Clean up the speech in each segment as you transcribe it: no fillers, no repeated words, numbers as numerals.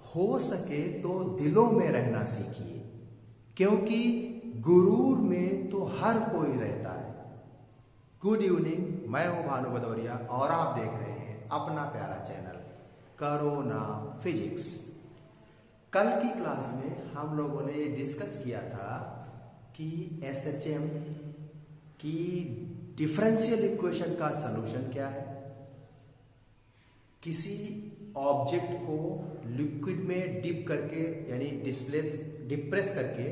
हो सके तो दिलों में रहना सीखिए, क्योंकि गुरूर में तो हर कोई रहता है। गुड इवनिंग, मैं हूं भानु भदौरिया और आप देख रहे हैं अपना प्यारा चैनल कोरोना फिजिक्स। कल की क्लास में हम लोगों ने डिस्कस किया था कि एसएचएम की डिफरेंशियल इक्वेशन का सलूशन क्या है। किसी ऑब्जेक्ट को लिक्विड में डिप करके यानी डिप्रेस करके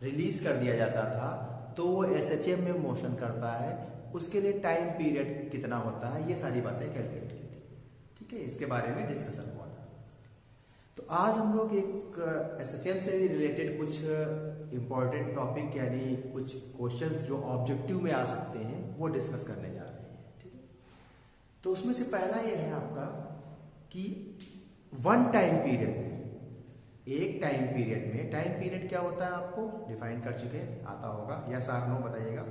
रिलीज कर दिया जाता था तो वो एसएचएम में मोशन करता है, उसके लिए टाइम पीरियड कितना होता है, ये सारी बातें कैलकुलेट की थी। ठीक है, इसके बारे में डिस्कशन हुआ था। तो आज हम लोग एक एसएचएम से रिलेटेड कुछ इंपॉर्टेंट टॉपिक यानी कुछ क्वेश्चंस जो ऑब्जेक्टिव में आ सकते हैं वो डिस्कस करने जा रहे हैं। ठीक है, तो उसमें से पहला ये है आपका कि वन टाइम पीरियड में, एक टाइम पीरियड में, टाइम पीरियड क्या होता है आपको डिफाइन कर चुके हैं, आता होगा, यस और नो बताइएगा।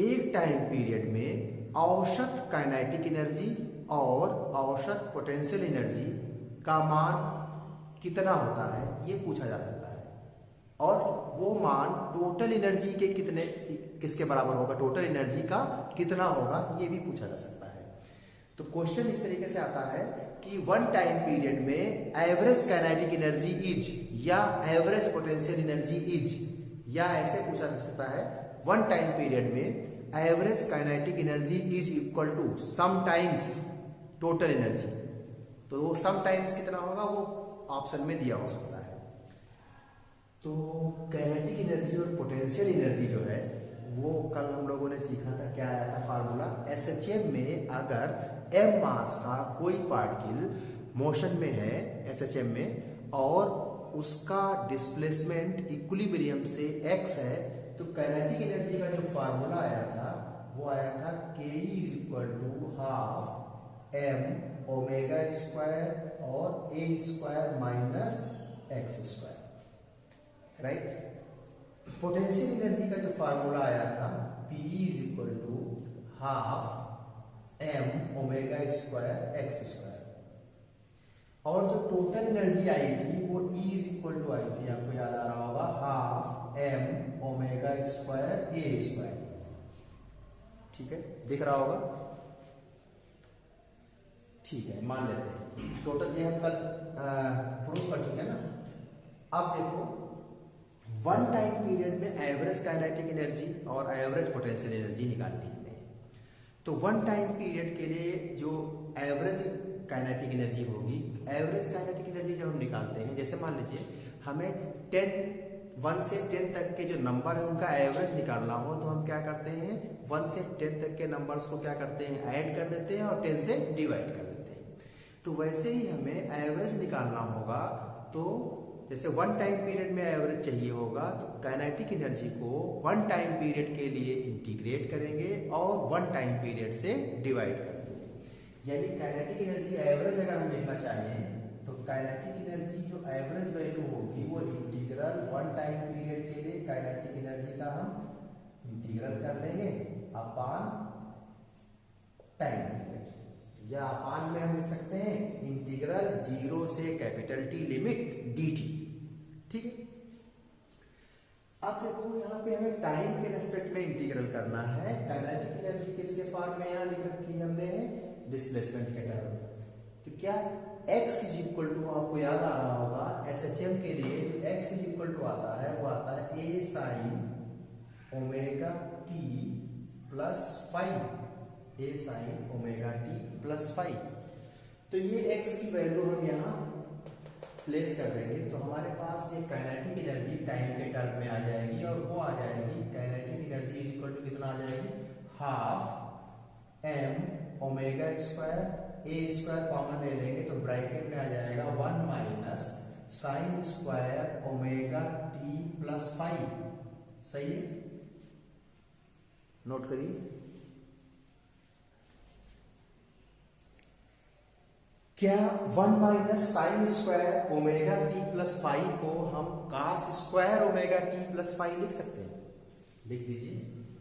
एक टाइम पीरियड में औसत काइनेटिक एनर्जी और औसत पोटेंशियल एनर्जी का मान कितना होता है ये पूछा जा सकता है, और वो मान टोटल एनर्जी के किसके बराबर होगा, टोटल एनर्जी का कितना होगा ये भी पूछा जा सकता है। तो क्वेश्चन इस तरीके से आता है कि वन टाइम पीरियड में एवरेज काइनेटिक एनर्जी इज या एवरेज पोटेंशियल एनर्जी इज, या ऐसे पूछा जा सकता है वन टाइम पीरियड में average kinetic energy is equal to some times total energy. तो वो सम टाइम्स कितना होगा वो ऑप्शन में दिया हो सकता है। तो काइनेटिक एनर्जी और पोटेंशियल एनर्जी जो है वो कल हम लोगों ने सीखा था, क्या आया था फॉर्मूला, एसएचएम में अगर m मास का कोई पार्टिकल मोशन में है एसएचएम में और उसका डिस्प्लेसमेंट इक्विलिब्रियम से x है, तो काइनेटिक एनर्जी का जो फार्मूला आया था वो आया था k is equal to half m omega square और a square minus x square, right. Potential energy का जो फार्मूला आया था p is equal to half m omega square x square, और जो टोटल एनर्जी आई थी वो E इज इक्वल टू आई थी, आपको याद आ रहा होगा, half m omega square a square. ठीक है, दिख रहा होगा, ठीक है, मान लेते हैं टोटल, ये हम कल प्रूव कर चुके हैं ना। अब देखो वन टाइम पीरियड में एवरेज काइनेटिक एनर्जी और एवरेज पोटेंशियल एनर्जी निकालनी है। तो वन टाइम पीरियड के लिए जो एवरेज काइनेटिक एनर्जी होगी, एवरेज काइनेटिक एनर्जी जब हम निकालते हैं, जैसे मान लीजिए हमें 1 से 10 तक के जो नंबर है उनका एवरेज निकालना हो, तो हम क्या करते हैं 1 से 10 तक के नंबर्स को क्या करते हैं, ऐड कर देते हैं और 10 से डिवाइड कर देते हैं। तो वैसे ही हमें एवरेज निकालना होगा, तो जैसे वन टाइम पीरियड में एवरेज चाहिए होगा तो काइनेटिक एनर्जी को वन टाइम पीरियड के लिए इंटीग्रेट करेंगे और वन टाइम पीरियड से डिवाइड कर देंगे। यानी काइनेटिक एनर्जी एवरेज अगर हम लिखना चाहें तो काइनेटिक एनर्जी जो एवरेज वैल्यू होगी वो इंटीग्रल वन टाइम पीरियड के लिए काइनेटिक एनर्जी का हम इंटीग्रल कर लेंगे अपान टाइम पीरियड, या अपान में हम लिख सकते हैं इंटीग्रल 0 से कैपिटल T लिमिट dt। ठीक है, अब देखो यहाँ पे हमें टाइम के रेस्पेक्ट में इंटीग्रल करना है। काइनेटिक एनर्जी किसके फॉर्म में यहाँ लिख रखी है हमने, डिस्प्लेसमेंट के टर्म में। तो क्या x इज इक्वल टू, आपको याद आ रहा होगा एसएचएम के लिए जो x इज इक्वल टू आता है वो आता है a sine omega t plus five, a sine omega t plus 5। तो ये x की वैल्यू हम यहाँ प्लेस कर देंगे, तो हमारे पास ये काइनेटिक एनर्जी टाइम के टर्म में आ जाएगी, और वो आ जाएगी kinetic energy is equal to कितना आ जाएगी, half m omega square, a square common ले लेंगे तो ब्रैकेट में आ जाएगा 1 minus sine square omega t plus 5। सही है, नोट करिए। क्या 1 minus sine square omega t plus 5 को हम cos square omega t plus 5 लिख सकते हैं, लिख दीजिए।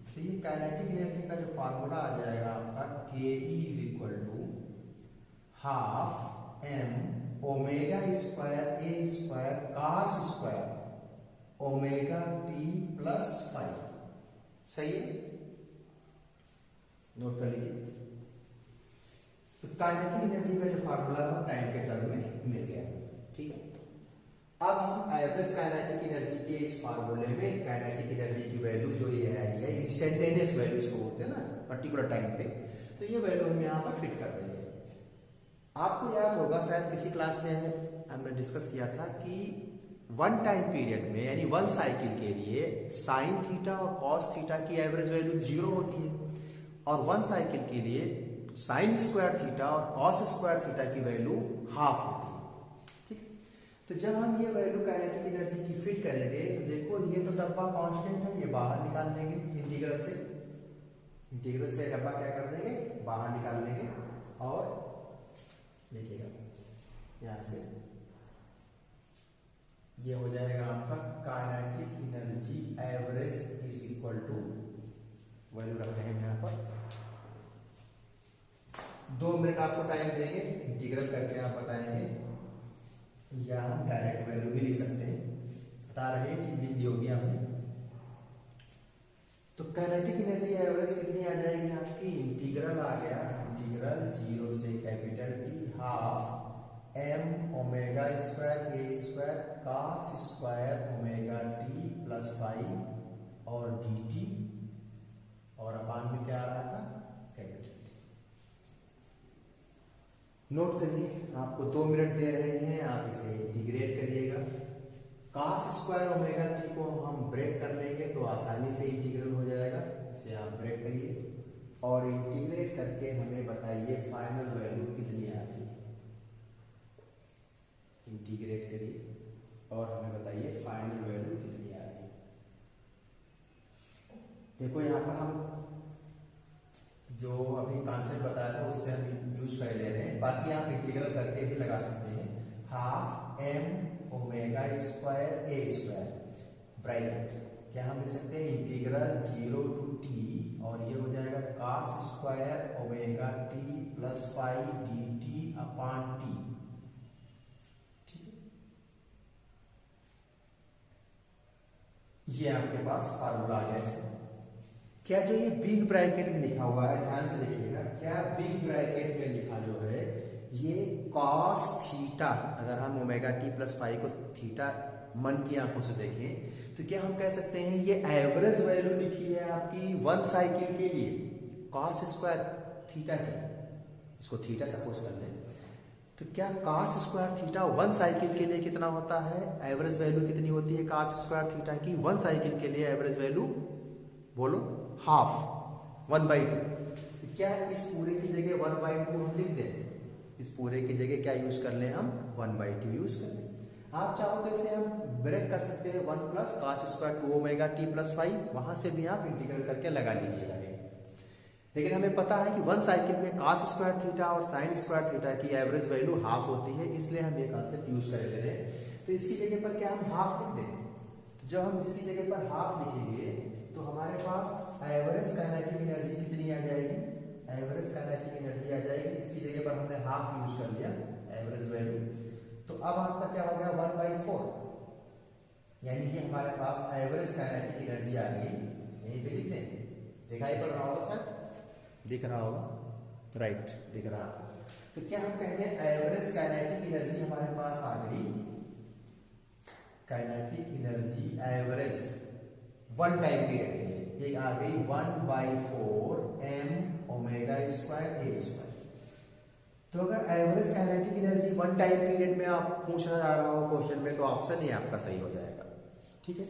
तो ये काइनेटिक एनर्जी का जो फार्मूला आ जाएगा आपका के E is equal to half m omega square a square cos square omega t plus five. सही है, नोट कर लीजिए। तो काइनेटिक एनर्जी का जो फार्मूला है टाइम के टर्म में मिल गया। ठीक है, अब हम एवरेज काइनेटिक एनर्जी के इस फार्मूले में काइनेटिक एनर्जी की वैल्यू जो ये है इंस्टेंटेनियस वैल्यू इसको बोलते हैं ना, पर्टिकुलर टाइम पे, तो ये वैल्यू हम यहाँ पर फिट कर देंगे। आपको याद होगा शायद किसी क्लास में हमने डिस्कस किया था कि वन टाइम पीरियड में यानी वन साइकिल के लिए साइन थीटा और कॉस थीटा की एवरेज वैल्यू 0 होती है और वन साइकिल के लिए साइन स्क्वायर थीटा और कॉस स्क्वायर थीटा की वैल्यू हाफ होती है। तो जब हम ये वैल्यू काइनेटिक एनर्जी की फिट करेंगे तो देखो ये तो डब्बा कांस्टेंट है, ये बाहर निकाल देंगे इंटीग्रल से डब्बा क्या कर देंगे, बाहर निकाल देंगे और देखिएगा यहां से ये हो जाएगा आपका kinetic energy average is equal to value रख रहे हैं यहाँ पर 2 मिनट आपको टाइम देंगे, इंटीग्रल करके आप बताएंगे या हम डायरेक्ट वैल्यू भी लिख सकते हैं, बता रहे हैं चीज लिख दी होगी आपने। तो काइनेटिक एनर्जी एवरेज कितनी आ जाएगी आपकी, इंटीग्रल आ गया, इंटीग्रल 0 से capital T half m omega square a square cos square omega t plus 5 और डी टी और अपान में क्या आ रहा था, कैपिटल। नोट करिए, आपको 2 मिनट दे रहे हैं, आप इसे इंटीग्रेट करिएगा। कॉस स्क्वायर ओमेगा टी को हम ब्रेक कर लेंगे तो आसानी से इंटीग्रल हो जाएगा, इसे आप ब्रेक करिए और इंटीग्रेट करके हमें बताइए फाइनल वैल्यू कितनी आती है। इंटीग्रेट करिए और हमें बताइए फाइनल वैल्यू कितनी आती है। देखो यहाँ पर हम जो अभी कॉन्सेप्ट बताया था उससे हम यूज कर ले रहे हैं, बाकी आप इंटीग्रल करके भी लगा सकते हैं। Half m omega square a square bracket क्या हम लिख सकते हैं, इंटीग्रल 0 टू टी और ये हो जाएगा cos square omega t plus 5 D T upon T. ठीक है, ये आपके पास फार्मूला आ गया इसका। क्या जो ये बिग ब्रैकेट में लिखा हुआ है, ध्यान से देखिएगा, क्या बिग ब्रैकेट में लिखा जो है ये कॉस थीटा, अगर हम ओमेगा टी प्लस 5 को थीटा मन की आंखों से देखें तो क्या हम कह सकते हैं ये एवरेज वैल्यू लिखी है आपकी वन साइकिल के लिए कॉस स्क्वायर थीटा की, इसको थीटा सपोज कर लें, तो क्या cos square theta one cycle के लिए कितना होता है, एवरेज वैल्यू कितनी होती है कॉस स्क्वायर थीटा की वन साइकिल के लिए एवरेज वैल्यू, बोलो हाफ 1/2। क्या इस पूरे की जगह 1/2 हम लिख दें, इस पूरे की जगह क्या यूज कर लें हम 1/2 यूज कर लें। आप चाहो तो इसे हम ब्रेक कर सकते हैं 1 plus cos square 2 omega t plus 5, वहां से भी आप इंटीग्रल करके लगा लीजिएगा। लेकिन हमें पता है कि वन साइकिल में कॉस स्क्वायर थीटा और साइन स्क्वायर थीटा की एवरेज वैल्यू हाफ होती है, इसलिए हम ये कॉन्सेप्ट यूज कर ले रहे हैं। तो इसकी जगह पर क्या हम हाफ लिख दें, जब हम इसकी जगह पर हाफ लिखेंगे तो हमारे पास एवरेज काइनेटिक एनर्जी कितनी आ जाएगी, एवरेज काइनेटिक एनर्जी आ जाएगी, इसकी जगह पर हमने हाफ यूज कर लिया एवरेज वैल्यू, तो अब आपका क्या हो गया 1/4, यानी ये हमारे पास एवरेज काइनेटिक एनर्जी आ गई। यहीं पे लिख दें, दिखाई पड़ रहा होगा सर, दिख रहा होगा, राइट दिख रहा। तो क्या हम कहते हैं एवरेज काइनेटिक एनर्जी हमारे पास आ गई, kinetic energy average one time period के लिए ये आ गई 1/4 M omega square a square. तो अगर average kinetic energy one time period में आप पूछा जा रहा हो क्वेश्चन में तो ऑप्शन ही आपका सही हो जाएगा। ठीक है,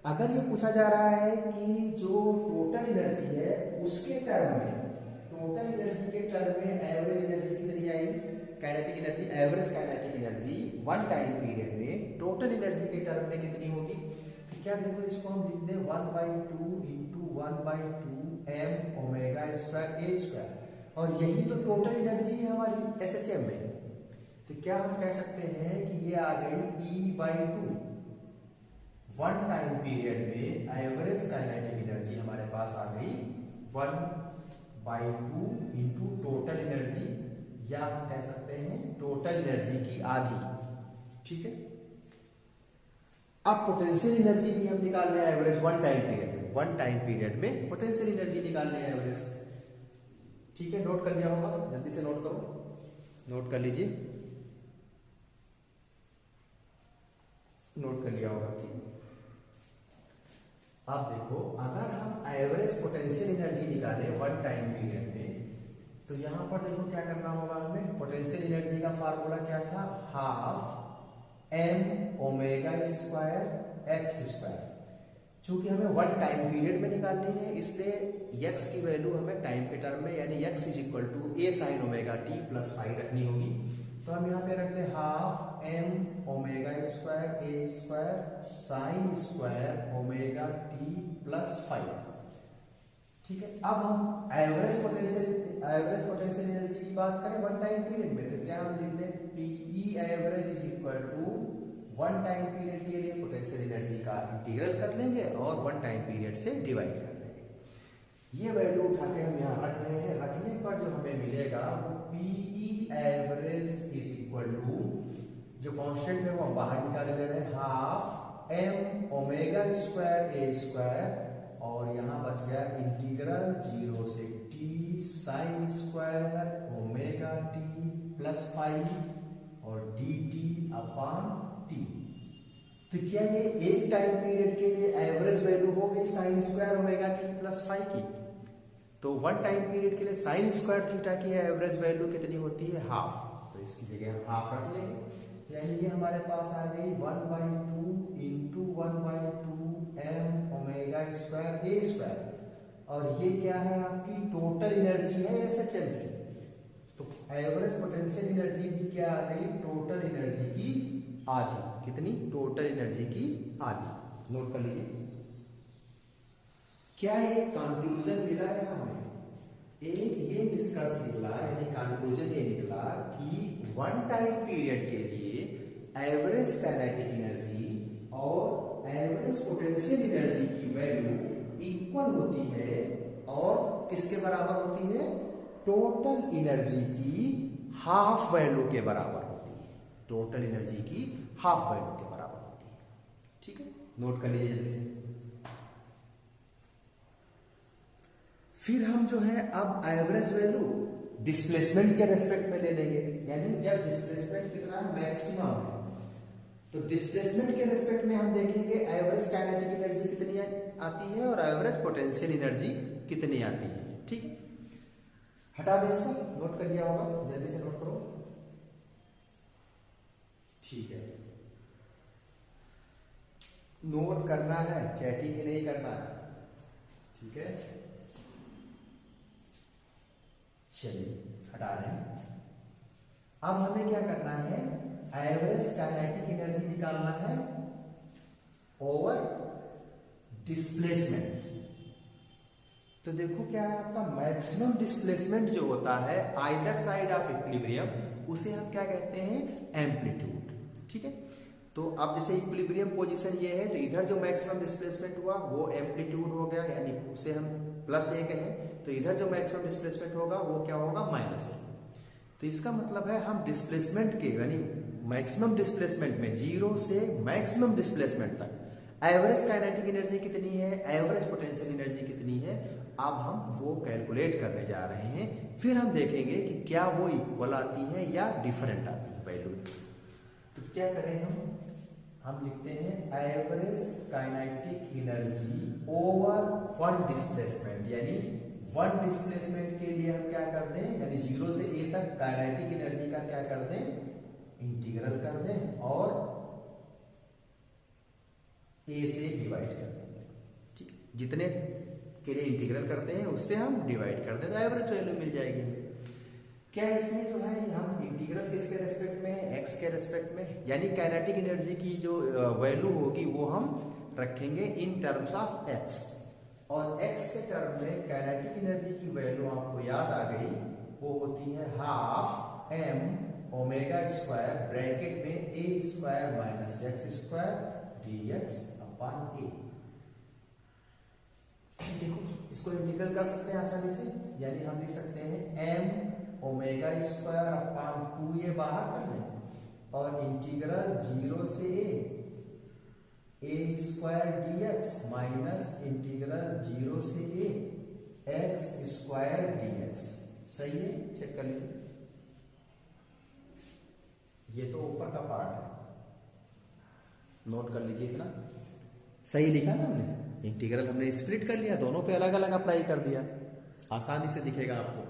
अगर ये पूछा जा रहा है कि जो टोटल एनर्जी है उसके टर्म में, टोटल एनर्जी के टर्म में एवरेज एनर्जी कितनी आई, kinetic energy average kinetic energy one time period में टोटल एनर्जी के टर्म में कितनी होगी, तो क्या देखो इसको हम लिख दें 1/2 into 1/2 M omega square a square, और यही तो टोटल एनर्जी है हमारी एसएचएम में। तो क्या हम कह सकते हैं कि ये आ गई E/2, वन टाइम पीरियड में एवरेज काइनेटिक एनर्जी हमारे पास आ गई 1/2 इंटू टोटल एनर्जी, या हम कह सकते हैं टोटल एनर्जी की आधी। ठीक है, अब पोटेंशियल एनर्जी भी हम निकाल रहे हैं एवरेज वन टाइम पीरियड में। वन टाइम पीरियड में पोटेंशियल एनर्जी निकाल रहे हैं एवरेज। ठीक है, नोट कर लिया होगा, जल्दी से नोट करो, नोट कर लीजिए, नोट कर लिया होगा। ठीक, अब देखो अगर हम एवरेज पोटेंशियल एनर्जी निकालें वन टाइम पीरियड में, तो यहां पर देखो क्या करना होगा हमें। पोटेंशियल एनर्जी का फार्मूला क्या था, half m omega square x square. चूंकि हमें वन टाइम पीरियड में निकालनी है, इसलिए x की वैल्यू हमें टाइम के टर्म में यानी x is equal to a sine omega t plus five रखनी होगी। तो हम यहाँ पे रखते हैं half m omega square a square sine square omega t plus five. ठीक है, अब हम एवरेज पोटेंशियल एनर्जी की बात करें वन टाइम पीरियड में, तो क्या हम लिख दें PE average is equal to one time period के लिए पोटेंशियल एनर्जी का इंटीग्रल कर लेंगे और वन टाइम पीरियड से डिवाइड कर देंगे। ये वैल्यू उठा के हम यहाँ रख रहे हैं। रखने पर जो हमें मिलेगा वो PE average is equal to, जो कांस्टेंट है वो हम बाहर निकाले ले रहे हैं, half m omega square a square, और यहाँ बच गया इंटीग्रल 0 से t sine square omega t plus five और dt अपॉन टी। तो क्या ये एक टाइम पीरियड के लिए एवरेज वैल्यू हो गई sign square omega t plus five की? तो वन टाइम पीरियड के लिए साइन स्क्वायर थीटा की एवरेज वैल्यू कितनी होती है, हाफ। तो इसकी जगह हम हाफ रख लेंगे, यानी ये हमारे पास आ गई 1/2 into 1/2 M omega square a square, और ये क्या है आपकी टोटल एनर्जी है एसएचएम की। तो एवरेज पोटेंशियल एनर्जी भी क्या आ गई, टोटल एनर्जी की आधी। कितनी, टोटल एनर्जी की आधी। नोट कर लीजिए, क्या एक कंक्लूजन मिला है हमें, एक ये निष्कर्ष निकला, यानी कंक्लूजन ये निकला कि वन टाइम पीरियड के लिए एवरेज काइनेटिक एनर्जी और एवरेज पोटेंशियल एनर्जी की वैल्यू इक्वल होती है, और किसके बराबर होती है, टोटल एनर्जी की हाफ वैल्यू के बराबर होती है। टोटल एनर्जी की हाफ वैल्यू के बराबर होती है। ठीक है, नोट कर लीजिए जल्दी से। फिर हम जो है अब एवरेज वैल्यू डिस्प्लेसमेंट के रेस्पेक्ट में ले लेंगे, यानी जब डिस्प्लेसमेंट कितना है, मैक्सिमम है, तो डिस्प्लेसमेंट के रेस्पेक्ट में हम देखेंगे एवरेज काइनेटिक एनर्जी कितनी आती है और एवरेज पोटेंशियल एनर्जी कितनी आती है। ठीक है, हटा दे इसको, नोट कर लिया होगा, जल्दी से नोट करो। ठीक है, नोट करना है, चैटिंग नहीं करना है। ठीक है, चलिए हटा रहे हैं। अब हमें क्या करना है, एवरेज काइनेटिक एनर्जी निकालना है ओवर डिस्प्लेसमेंट। तो देखो क्या है आपका मैक्सिमम डिस्प्लेसमेंट जो होता है आइदर साइड ऑफ इक्विलिब्रियम, उसे हम क्या कहते हैं, एम्पलीट्यूड। ठीक है, तो अब जैसे इक्विलिब्रियम पोजीशन ये है, तो इधर जो मैक्सिमम डिस्प्लेसमेंट हुआ वो एम्पलीट्यूड हो गया, यानी उसे हम +1 कहें, तो इधर जो मैक्सिमम डिस्प्लेसमेंट होगा वो क्या होगा, -1। तो इसका मतलब है हम डिस्प्लेसमेंट के यानी मैक्सिमम डिस्प्लेसमेंट में 0 से मैक्सिमम डिस्प्लेसमेंट तक एवरेज काइनेटिक एनर्जी कितनी है, एवरेज पोटेंशियल एनर्जी कितनी है, अब हम वो कैलकुलेट करने जा रहे हैं। फिर हम देखेंगे कि क्या वो इक्वल आती है या डिफरेंट आती है वैल्यू। तो क्या करें हम लिखते हैं average kinetic energy over one displacement, यानी वन डिस्प्लेसमेंट के लिए हम क्या कर दें, यानी 0 से a तक काइनेटिक एनर्जी का क्या कर दें, इंटीग्रल कर दें और a से डिवाइड कर दें। ठीक, जितने के लिए इंटीग्रल करते हैं उससे हम डिवाइड कर दें तो एवरेज वैल्यू मिल जाएगी। क्या इसमें जो है हम इंटीग्रल किसके रेस्पेक्ट में, x के रेस्पेक्ट में, यानी काइनेटिक एनर्जी की जो वैल्यू होगी वो हम रखेंगे इन टर्म्स ऑफ x, और x के टर्म में काइनेटिक एनर्जी की वैल्यू आपको याद आ गई, वो होती है half m omega square bracket में a square minus x square dx upon a। देखो इसको इंटीग्रल कर सकते हैं आसानी से, यानी हम लिख सकते हैं m ओमेगा स्क्वायर अपॉन 2 ये बाहर कर लें और इंटीग्रल 0 से ए स्क्वायर dx माइनस इंटीग्रल 0 से ए एक्स स्क्वायर dx। सही है, चेक कर लीजिए। ये तो ऊपर का पार्ट है, नोट कर लीजिए इतना। सही लिखा ना हमने, इंटीग्रल हमने स्प्लिट कर लिया, दोनों पे अलग अलग अप्लाई कर दिया, आसानी से दिखेगा आपको।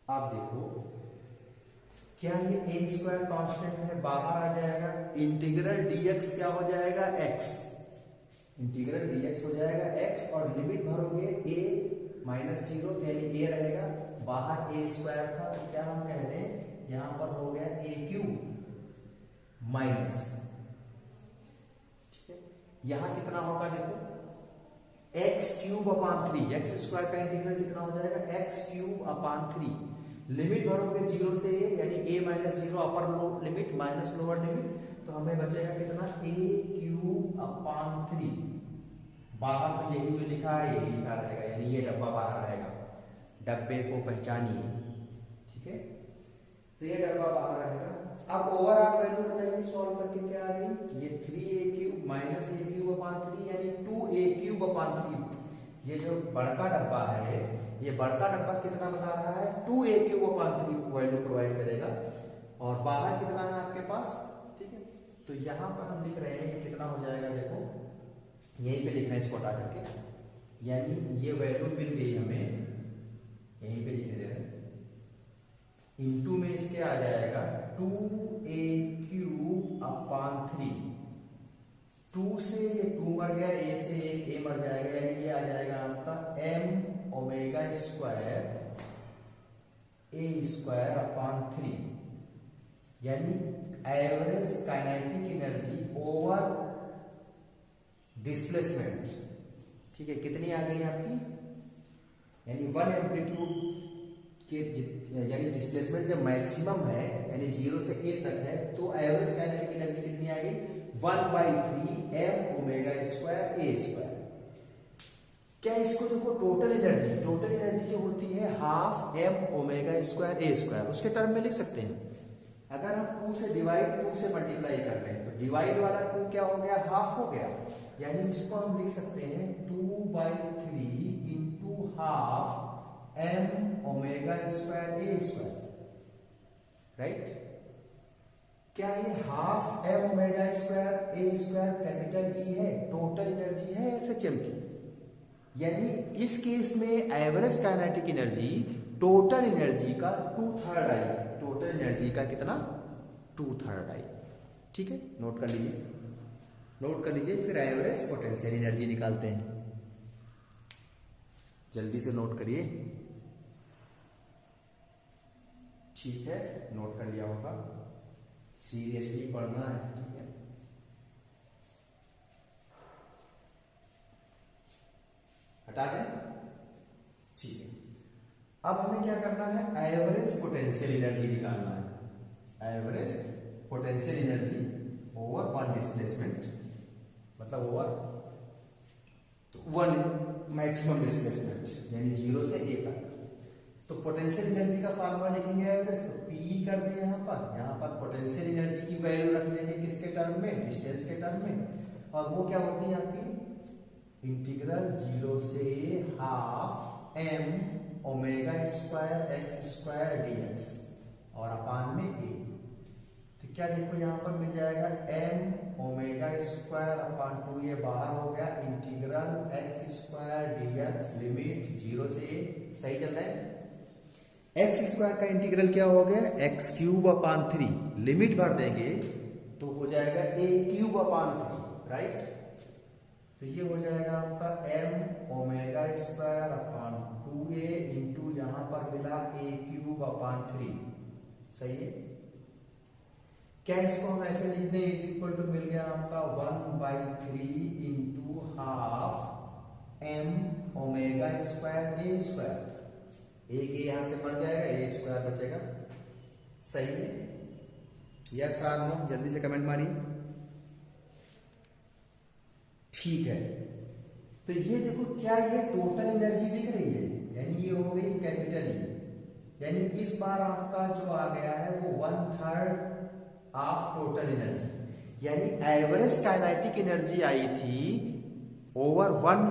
आप देखो क्या ये ए स्क्वायर कॉन्स्टेंट है, बाहर आ जाएगा। इंटीग्रल dx क्या हो जाएगा, x। इंटीग्रल dx हो जाएगा x और लिमिट भरोगे a माइनस 0 तो यानी a रहेगा, बाहर a स्क्वायर था तो क्या हम कह दें, यहां पर हो गया a क्यूब माइनस, ठीक है। यहां कितना होगा देखो, x क्यूब अपान 3, एक्स स्क्वायर का इंटीग्रल कितना हो जाएगा, x क्यूब अपान 3। लिमिट भरोगे 0 से a यानी a minus 0 upper limit minus lower limit, तो हमें बचेगा कितना, a क्यूब अपान 3। बाहर तो यही जो लिखा है यही लिखा रहेगा, यानी ये डब्बा बाहर रहेगा, डब्बे को पहचानिए, ठीक है। तो ये डब्बा बाहर रहेगा। अब ओवरऑल वैल्यू बताइए सॉल्व करके क्या आ गई, ये 3a cube minus a cube अपान 3 यानी 2a क्यूब अपान 3। ये जो बड़का डब्बा है, ये बड़का डब्बा कितना बता रहा है, 2a क्यूब अपान 3 वैल्यू प्रोवाइड करेगा, और बाहर कितना है आपके पास, ठीक है। तो यहां पर हम लिख रहे हैं ये कितना हो जाएगा, देखो यहीं पे लिखना है इसको हटा करके, यानी ये वैल्यू मिल गई हमें, यहीं पे लिख दे रहे हैं, इनटू में इसके आ जाएगा 2a क्यूब अपान 3। 2 से ये 2 मर गया, a से एक a मर जाएगा, यानी ये आ जाएगा आपका m omega square a square upon 3, यानी average kinetic energy over displacement, ठीक है। कितनी आ गई आपकी, यानी 1 एम्पलीट्यूड के, यानी डिस्प्लेसमेंट जब मैक्सिमम है यानी 0 से a तक है, तो एवरेज काइनेटिक एनर्जी कितनी आएगी, 1/3 m omega square a square. क्या इसको देखो टोटल एनर्जी जो होती है half m omega square a square, उसके टर्म में लिख सकते हैं। अगर हम 2 से डिवाइड 2 से मल्टीप्लाई कर रहे हैं तो डिवाइड वाला 2 क्या हो गया, हाफ हो गया, यानी इसको हम लिख सकते हैं 2/3 into half m omega square a square, right. क्या ये half m omega square a square capital E है, टोटल एनर्जी है एसएचएम की, यानी इस केस में average kinetic energy total energy का 2/3 आई, टोटल एनर्जी का कितना, 2/3 आई, ठीक है। नोट कर लीजिए, फिर एवरेज पोटेंशियल एनर्जी निकालते हैं, जल्दी से नोट करिए, ठीक है। नोट कर लिया होगा, सीरियसली पढ़ना है, ठीक है। हटा दें, ठीक है। अब हमें क्या करना है, एवरेज पोटेंशियल एनर्जी निकालना है। Average potential energy over 1 displacement, मतलब ओवर 1 मैक्सिमम डिस्प्लेसमेंट, यानी 0 से a तक। तो पोटेंशियल एनर्जी का फार्मूला लिखेंगे एवरेज, तो P कर दें यहाँ पर पोटेंशियल एनर्जी की वैल्यू रख लेंगे किसके टर्म में, डिस्टेंस के टर्म में, और वो क्या होती है आपकी इंटीग्रल 0 से half m omega square x square dx और अपान में a। तो क्या देखो यहाँ पर मिल जाएगा m ओमेगा स्क्वायर अपान 2, ये बाहर हो गया, integral x square dx limit 0 से a, सही चल रहा है। x स्क्वायर का इंटीग्रल क्या हो गया, x क्यूब अपान 3, लिमिट भर देंगे तो हो जाएगा a क्यूब अपान 3, राइट। तो ये हो जाएगा आपका m omega square upon 2a into यहां पर मिला a क्यूब अपान 3, सही है। क्या इसको हम ऐसे लिख दें, इज इक्वल टू मिल गया आपका 1/3 into half m omega square a square, एक यहां से मर जाएगा, a स्क्वायर बचेगा, सही है। यस आर नो, जल्दी से कमेंट मारिए, ठीक है। तो ये देखो क्या ये टोटल एनर्जी दिख रही है, यानी ये हो गई कैपिटल E, यानी इस बार आपका जो आ गया है वो 1/3 ऑफ टोटल एनर्जी, यानी एवरेज काइनेटिक एनर्जी आई थी ओवर 1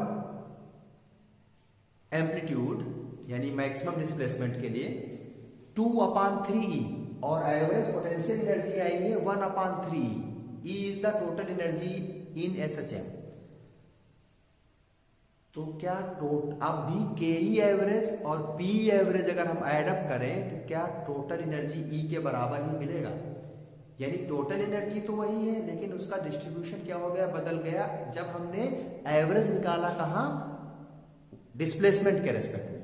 एम्पलीट्यूड यानी मैक्सिमम डिस्प्लेसमेंट के लिए 2/3E, और एवरेज पोटेंशियल एनर्जी आई है 1/3E। E is the total energy in SHM। तो क्या अब भी KE एवरेज और PE एवरेज अगर हम ऐड अप करें तो क्या टोटल एनर्जी E के बराबर ही मिलेगा? यानी टोटल एनर्जी तो वही है, लेकिन उसका डिस्ट्रीब्यूशन क्या हो गया, बदल गया, जब हमने एवरेज निकाला कहाँ, डिस्प्लेसमेंट के रेस्पेक्ट में।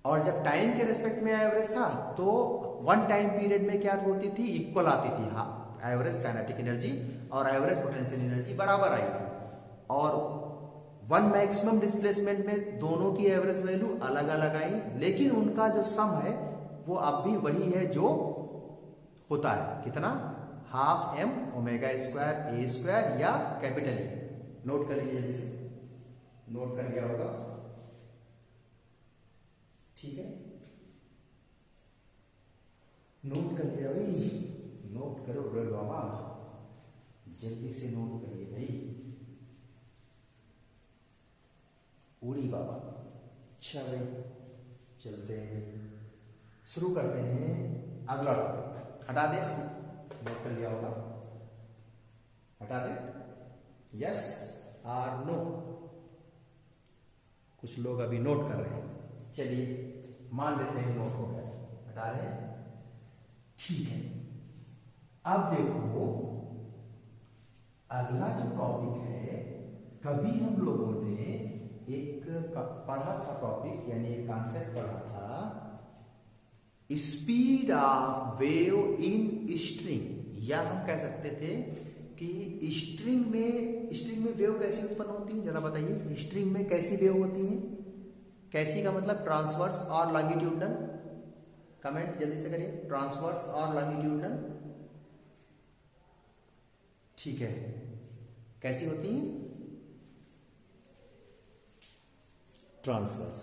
और जब टाइम के रेस्पेक्ट में एवरेज था तो 1 टाइम पीरियड में क्या होती थी, इक्वल आती थी। हाँ, एवरेज काइनेटिक एनर्जी और एवरेज पोटेंशियल एनर्जी बराबर आई थी, और 1 मैक्सिमम डिस्प्लेसमेंट में दोनों की एवरेज वैल्यू अलग अलग आई, लेकिन उनका जो सम है वो अब भी वही है जो होता है, कितना, 12m ओमेगा² A² या कैपिटल E। नोट कर लीजिए, जल्दी से नोट कर लिया होगा, ठीक है, नोट कर लिया भाई, नोट करो रे बाबा, जल्दी से नोट करिए भाई, उड़ी बाबा। अच्छा भाई, चलते हैं, शुरू करते हैं अगला टॉपिक। हटा दे इसको, नोट कर लिया होगा, हटा दे, यस और नो। कुछ लोग अभी नोट कर रहे हैं, चलिए मान लेते हैं नोट हो गया, हटा रहे हैं, ठीक है। अब देखो अगला जो टॉपिक है, कभी हम लोगों ने एक पढ़ा था टॉपिक, यानी एक कॉन्सेप्ट पढ़ा था, speed of wave in string, या हम कह सकते थे कि स्ट्रिंग में वेव कैसी उत्पन्न होती है, जरा बताइए, स्ट्रिंग में कैसी वेव होती है, कैसी का मतलब ट्रांसवर्स और लॉन्गिट्यूडनल, कमेंट जल्दी से करिए, ट्रांसवर्स और लॉन्गिट्यूडनल, ठीक है, कैसी होती है, ट्रांसवर्स,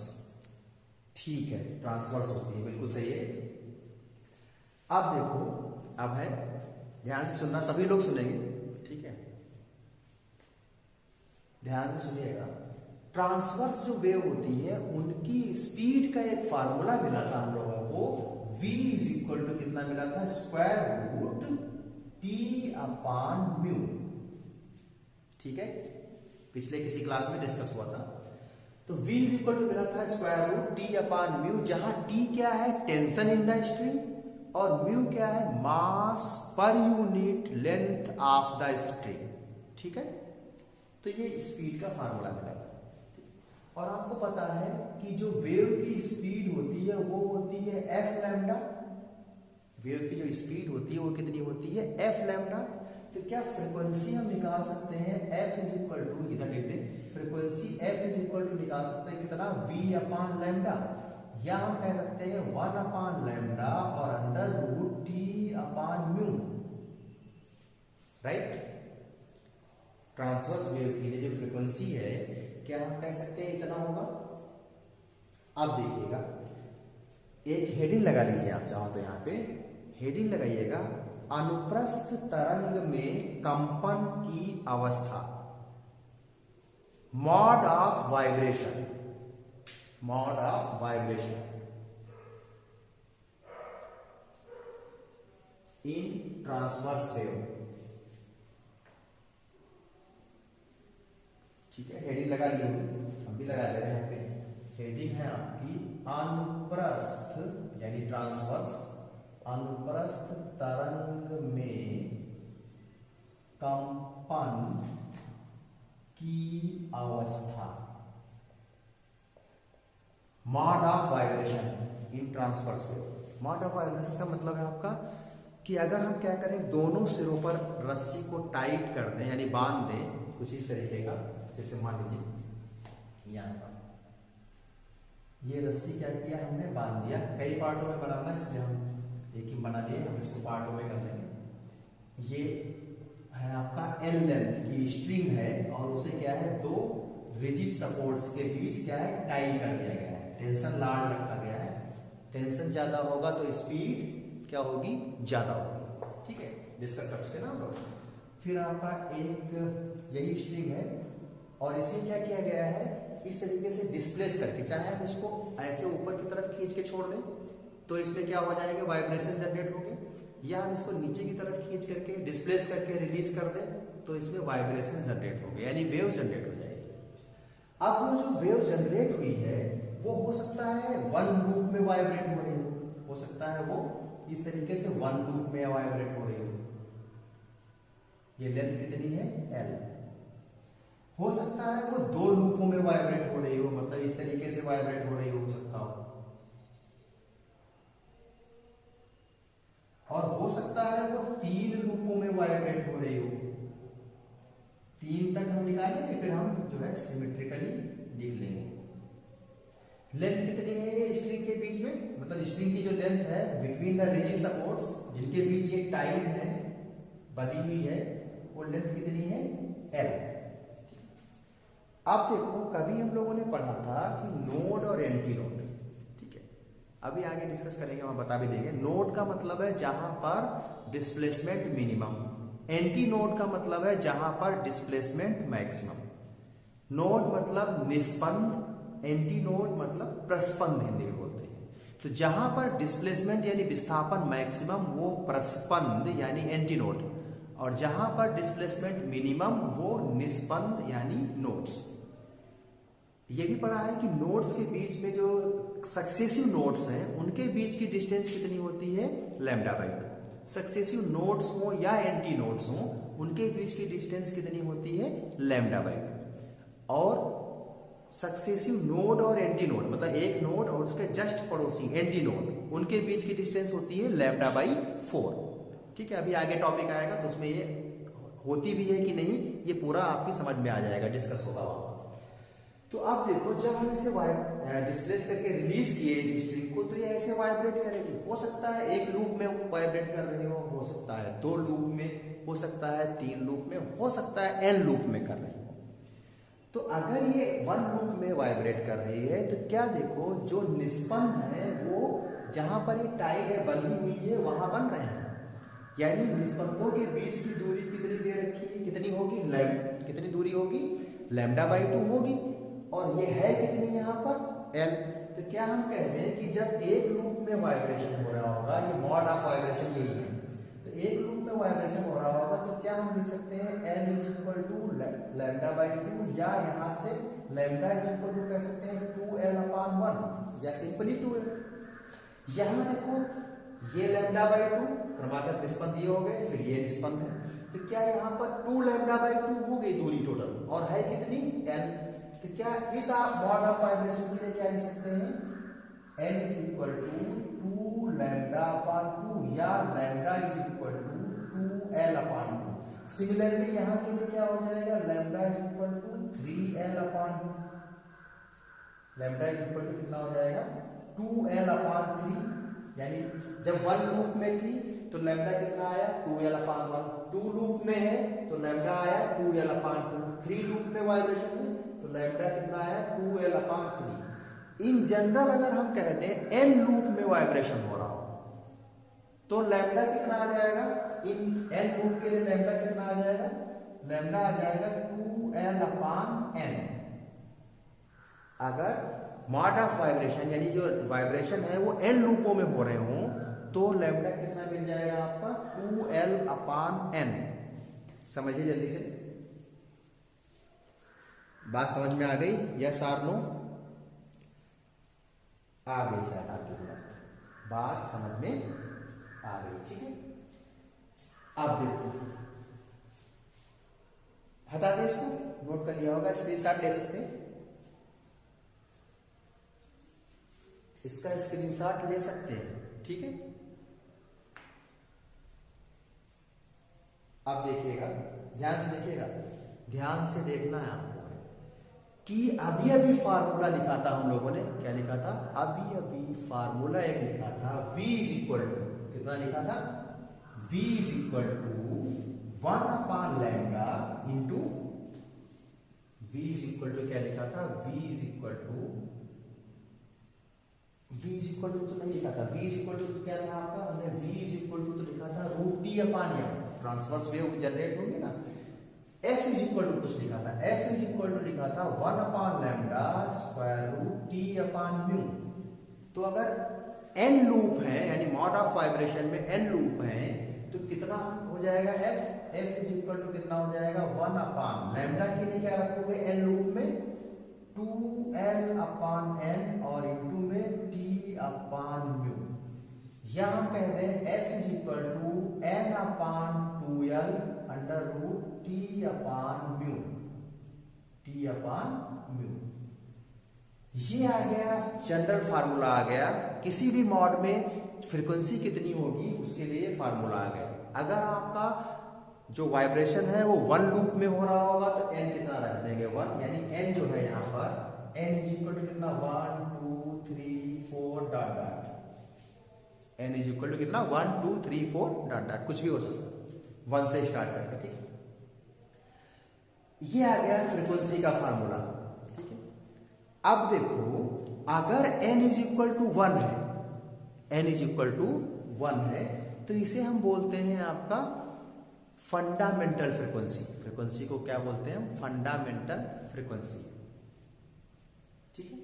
ठीक है, ट्रांसवर्स होती है, बिल्कुल सही है। अब देखो, अब है, ध्यान से सुनना, सभी लोग सुनेंगे, ठीक है, ध्यान से सुनिएगा। ट्रांसवर्स जो वेव होती है उनकी स्पीड का एक फार्मूला मिला था हम लोगों को, v = कितना मिला था, √T/μ, ठीक है, पिछले किसी क्लास में डिस्कस हुआ था। तो v मिला था √T/μ, जहां T क्या है, टेंशन इन द स्ट्रिंग, और म्यू क्या है, mass per unit length of the string, ठीक है। तो ये स्पीड का फार्मूला मिला था, और आपको पता है कि जो वेव की स्पीड होती है वो होती है f लैम्डा, वेव की जो स्पीड होती है वो कितनी होती है, f लैम्डा। तो क्या फ्रीक्वेंसी हम निकाल सकते हैं, f = इधर लिख दें, फ्रीक्वेंसी f निकाल सकते हैं कितना, v/लैम्डा, या हम कह सकते हैं 1/लैम्डा और √T/μ, राइट। ट्रांसवर्स वेव के लिए जो फ्रीक्वेंसी है, क्या हम कह सकते हैं इतना होगा। अब देखिएगा, एक हेडिंग लगा लीजिए आप चाहो तो, यहां पे हेडिंग लगाइएगा, अनुप्रस्थ तरंग में कंपन की अवस्था, mod of vibration, mod of vibration in transverse wave, ठीक है, हेडिंग लगा ली होगी, हम भी लगा दे रहे हैं यहाँ पे, हेडिंग है आपकी अनुप्रस्थ यानी ट्रांसवर्स, अनुप्रस्थ तरंग में कंपन की अवस्था, mod of vibration in transverse wave. Mod of vibration का मतलब है आपका कि अगर हम क्या करें, दोनों सिरों पर रस्सी को टाइट कर दें, यानी बांध दें, कुछ इस तरीके का, जैसे मान लीजिए यहाँ पर ये रस्सी क्या किया हमने, बांध दिया, कई पार्टों में बनाना, इसलिए हम एक ही बना लिए, हम इसको पार्टों में कर लेंगे। ये है आपका L लेंथ की स्ट्रिंग है, और उसे क्या है, 2 रिजिड सपोर्ट्स के बीच क्या है, टाई कर दिया गया है, टेंशन लार्ज रखा गया है, टेंशन ज्यादा होगा तो स्पीड क्या होगी, ज्यादा होगी। ठीक है, डिस्कस कर चुके ना हम लोग। फिर आपका एक यही स्ट्रिंग है और इसमें क्या किया गया है, इस तरीके से डिस्प्लेस करके, चाहे हम इसको ऐसे ऊपर की तरफ खींच के छोड़ दें तो इसमें क्या हो जाएगा, वाइब्रेशन जनरेट होंगे, या हम इसको नीचे की तरफ खींच करके डिस्प्लेस करके रिलीज कर दें तो इसमें वाइब्रेशन जनरेट होंगे, यानी वेव जनरेट हो जाएगी। अब वो जो वेव जनरेट हुई है वो हो सकता है वन लूप में वाइब्रेट हो रही हो सकता है वो इस तरीके से वन लूप में वाइब्रेट हो रही हो। ये लेंथ कितनी है, L। हो सकता है वो दो लूपों में वाइब्रेट हो रही हो, मतलब इस तरीके से वाइब्रेट हो रही हो सकता हो, और हो सकता है वो तीन लूपों में वाइब्रेट हो रही हो। तीन तक हम निकालेंगे, फिर हम जो है सिमेट्रिकली लिख लेंगे। लेंथ कितनी है ये स्ट्रिंग के बीच में, मतलब स्ट्रिंग की जो लेंथ है बिटवीन द रिजिड सपोर्ट्स, जिनके बीच एक टाइम है बनी हुई है, वो लेंथ कितनी है, L। अब देखो कभी हम लोगों ने पढ़ा था कि नोड और एंटी नोड, ठीक है, अभी आगे डिस्कस करेंगे, वहां बता भी देंगे। नोड का मतलब है जहां पर डिस्प्लेसमेंट मिनिमम, एंटी नोड का मतलब है जहां पर डिस्प्लेसमेंट मैक्सिमम। नोड मतलब निष्पंद, एंटी नोड मतलब प्रस्पंद हिंदी में बोलते हैं। तो जहां पर डिस्प्लेसमेंट यानी विस्थापन मैक्सिमम वो प्रस्पंद यानी एंटी नोड, और जहां पर डिस्प्लेसमेंट मिनिमम वो निष्पंद यानी नोड्स। ये भी पढ़ा है कि नोड्स के बीच में जो सक्सेसिव नोड्स हैं उनके बीच की डिस्टेंस कितनी होती है, λ/2। सक्सेसिव नोड्स हो या एंटी नोड्स हो उनके बीच की डिस्टेंस कितनी होती है, λ/2। और सक्सेसिव नोड और एंटी नोड मतलब एक नोड और उसके जस्ट पड़ोसी एंटी नोड, उनके बीच की डिस्टेंस होती है λ/4। ठीक है, अभी आगे टॉपिक आएगा तो उसमें ये होती भी है कि नहीं ये पूरा आपकी समझ में आ जाएगा, डिस्कस होगा वहां। तो आप देखो जब हम इसे डिस्प्लेस करके रिलीज किए इस स्ट्रिंग को तो ये ऐसे वाइब्रेट करेगी। हो सकता है एक लूप में वाइब्रेट कर रही हो सकता है दो लूप में, हो सकता है तीन लूप में, हो सकता है n लूप में कर रही हो। तो अगर ये वन लूप में वाइब्रेट कर रही है तो क्या देखो जो निष्पंद है वो जहां पर ये टाई है बंधी हुई है वहां बन रहे हैं, यानी निष्पंदों के बीच की दूरी कितनी दे रखी है, कितनी होगी, कितनी दूरी होगी, λ/2 होगी, और ये है कितनी यहाँ पर, L। तो क्या हम कहते हैं कि जब एक लूप में वाइब्रेशन हो रहा होगा, ये मॉड ऑफ वाइब्रेशन यही है, तो एक लूप में वाइब्रेशन हो रहा होगा तो क्या हम लिख सकते हैं L = λ/2, या यहाँ से λ कह सकते हैं 2L/1 या सिंपली 2L। यहाँ देखो ये λ/2 क्रमागत निष्पंद ये हो गए, फिर ये निष्पंद है, तो क्या यहाँ पर 2λ/2 हो गई दूरी टोटल, और है कितनी, L। तो क्या इस आप मॉड ऑफ वाइब्रेशन के लिए क्या लिख सकते हैं, L = 2λ/2 या λ = 2L/2। सिमिलरली यहाँ के लिए क्या हो जाएगा, λ = 3L/2। λ कितना हो जाएगा, 2L/3, यानी जब वन लूप में थी तो लैम्डा कितना आया, 2L/1। टू लूप में है तो लैम्डा आया 2L/2। थ्री लूप में वाइब्रेशन है तो लैम्डा कितना आया, 2L/3। इन जनरल अगर हम कहते हैं n लूप में वाइब्रेशन हो रहा हो तो लैम्डा कितना आ जाएगा, इन n लूप के लिए लैम्डा कितना आ जाएगा, लैम्डा आ जाएगा 2L/n। अगर मॉड ऑफ वाइब्रेशन यानी जो वाइब्रेशन है वो n लूपों में हो रहे हो तो लैम्डा कितना मिल जाएगा आपका, 2L/n। समझिए जल्दी से, बात समझ में आ गई, यस और नो, आ गई शायद आपकी समझ, बात समझ में आ गई, ठीक है। अब देखो हटा दे इसको, नोट कर लिया होगा, स्क्रीनशॉट ले सकते हैं, इसका स्क्रीनशॉट ले सकते हैं, ठीक है। अब देखिएगा, ध्यान से देखिएगा, ध्यान से देखना है आपको कि अभी अभी फार्मूला लिखा था हम लोगों ने, क्या लिखा था, अभी अभी फार्मूला एक लिखा था, V = कितना लिखा था, V = 1/λ इंटू, V क्या लिखा था, V = v is equal to तो नहीं लिखा था, v इज इक्वल टू क्या था आपका, हमने v इज इक्वल टू तो लिखा था root T upon M, transverse wave generate होगी ना। f इज इक्वल टू कुछ लिखा था, f इज इक्वल टू लिखा था 1 अपान lambda square root T upon mu. तो अगर n लूप है यानी मॉड ऑफ वाइब्रेशन में n लूप है तो कितना हो जाएगा f इज इक्वल टू कितना हो जाएगा 1 अपान लैम्डा के लिए क्या रखोगे n लूप में 2l अपान n और इनटू में t अपान म्यू, या हम कह दें f is equal to n upon 2l under root t upon mu, t upon mu. ये आ गया जनरल फार्मूला आ गया, किसी भी मॉड में फ्रीक्वेंसी कितनी होगी उसके लिए फार्मूला आ गया। अगर आपका जो वाइब्रेशन है वो 1 लूप में हो रहा होगा तो n कितना रख देंगे 1, यानी n जो है यहाँ पर n इज इक्वल टू कितना 1 2 3 4 dot dot, n is equal to कितना 1 2 3 4 डॉट डॉट, कुछ भी हो सकता 1 से स्टार्ट करके, ठीक। ये आ गया फ्रीक्वेंसी का फार्मूला, ठीक है। अब देखो अगर n इज इक्वल टू 1 है, n इज इक्वल टू 1 है तो इसे हम बोलते हैं आपका फंडामेंटल फ्रीक्वेंसी। फ्रीक्वेंसी को क्या बोलते हैं हम, फंडामेंटल फ्रीक्वेंसी, ठीक है।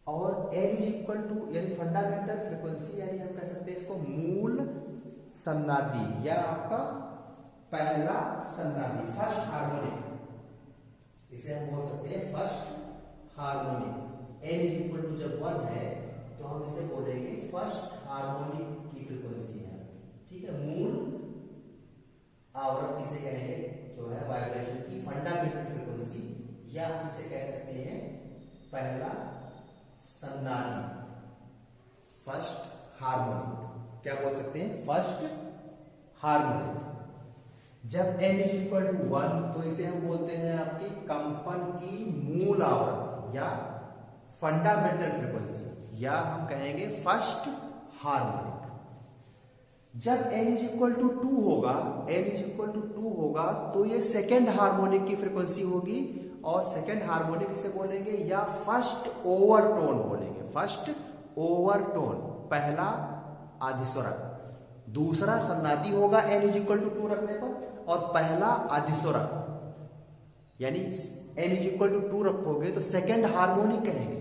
और n इज इक्वल टू यानी फंडामेंटल फ्रीक्वेंसी यानी हम कह सकते हैं इसको मूल सन्नादी या आपका पहला सन्नादी, फर्स्ट हार्मोनिक, इसे हम बोल सकते हैं first harmonic. n is equal to जब 1 है तो हम इसे बोलेंगे फर्स्ट हार्मोनिक की फ्रीक्वेंसी है, ठीक है। मूल आवृत्ति से कहेंगे जो है वाइब्रेशन की फंडामेंटल फ्रीक्वेंसी, या हम इसे कह सकते हैं पहला सन्नादी, फर्स्ट हार्मोनिक। क्या बोल सकते हैं, फर्स्ट हार्मोनिक। जब n इज इक्वल टू 1 तो इसे हम बोलते हैं आपकी कंपन की मूल आवृत्ति या फंडामेंटल फ्रीक्वेंसी, या हम कहेंगे फर्स्ट हार्मोनिक। जब n इज इक्वल टू 2 होगा, n इज इक्वल टू 2 होगा तो ये सेकेंड हार्मोनिक की फ्रीक्वेंसी होगी, और सेकेंड हार्मोनिक इसे बोलेंगे या फर्स्ट ओवरटोन बोलेंगे, फर्स्ट ओवरटोन, पहला आधिस्वरक। दूसरा सन्नादी होगा n इज इक्वल टू 2 रखने पर, और पहला आधिस्वरक यानी n इज इक्वल टू 2 रखोगे तो सेकेंड हार्मोनिक कहेंगे,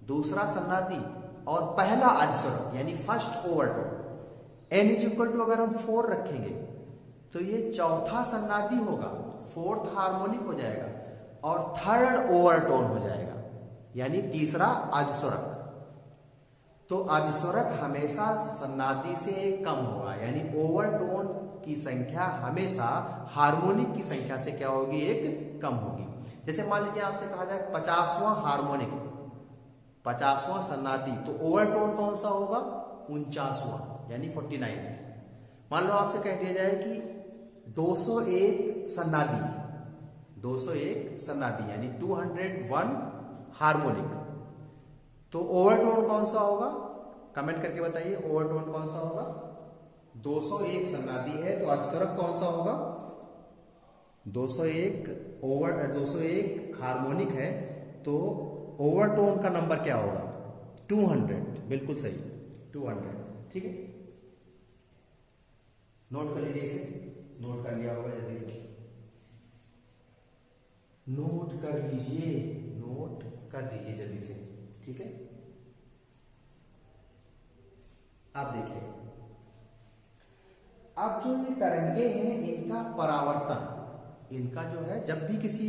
दूसरा सन्नादी और पहला आधिस्वरक यानी first overtone. n is equal to अगर हम 4 रखेंगे तो ये चौथा सन्नादी होगा, फोर्थ हार्मोनिक हो जाएगा, और थर्ड ओवरटोन हो जाएगा यानी तीसरा आधिस्वरक। तो आधिस्वरक हमेशा सन्नादी से कम होगा, यानी ओवरटोन की संख्या हमेशा हार्मोनिक की संख्या से क्या होगी, एक कम होगी। जैसे मान लीजिए आपसे कहा जाए 50वां हार्मोनिक, 50वां सन्नादी, तो ओवरटोन कौन सा होगा, 49वां यानी 49। मान लो आपसे कह दिया जाए कि 201 सन्नादी, 201 सन्नादी यानी 201 हार्मोनिक, तो ओवरटोन कौन सा होगा, कमेंट करके बताइए ओवरटोन कौन सा होगा। 201 सन्नादी है तो आधिस्वरक कौन सा होगा, 201 हार्मोनिक है तो ओवरटोन का नंबर क्या होगा, 200, बिल्कुल सही 200, ठीक है। नोट कर लीजिए इसे, नोट कर लिया होगा, जल्दी से नोट कर लीजिए, नोट कर लीजिए जल्दी से, ठीक है। आप देखिए अब जो ये तरंगे हैं इनका परावर्तन, इनका जो है जब भी किसी